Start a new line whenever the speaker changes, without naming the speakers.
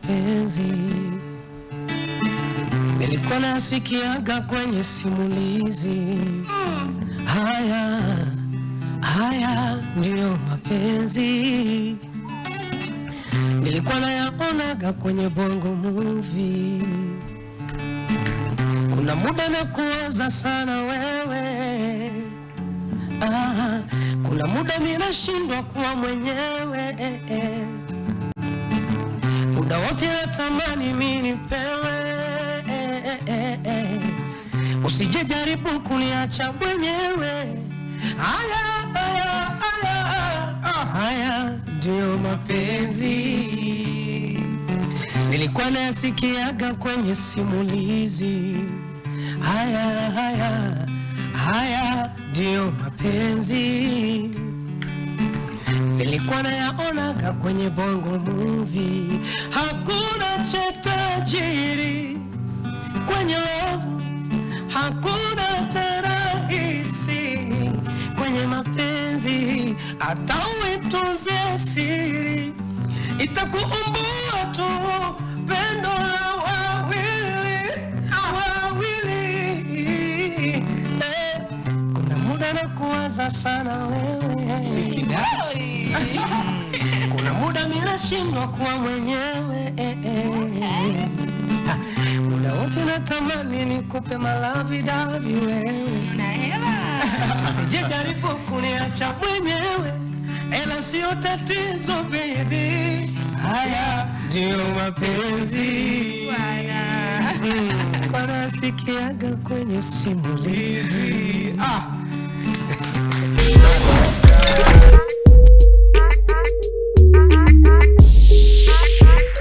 mapenzi. Nilikuwa nasikiaga kwenye simulizi. Haya ndio mapenzi. Nilikuwa nayaonaga kwenye bongo movie. Kuna muda nakuwaza sana wewe. Kuna muda ninashindwa kuwa mwenyewe. Muda wote natamani mimi nipewe. Usije jaribu kuniacha mwenyewe. Haya ndio mapenzi. Nilikuwa nasikiaga kwenye simulizi. Haya ndio mapenzi. Nilikuwa nayaonaga kwenye bongo movie. Hakuna cha tajiri kwenye love, hakuna tarahisi kwenye mapenzi. Hata uitunze siri, itakuumbua tu pendo la wawili. Kuna muda nakuwaza sana wewe. Kuna muda ninashindwa kuwa mwenyewe. Muda wote natamani nikupe malavidavi wewe. Usije jaribu kuniacha mwenyewe, ela sio tatizo baby. Haya ndio mapenzi. Kwa nasikiaga kwenye simulizi.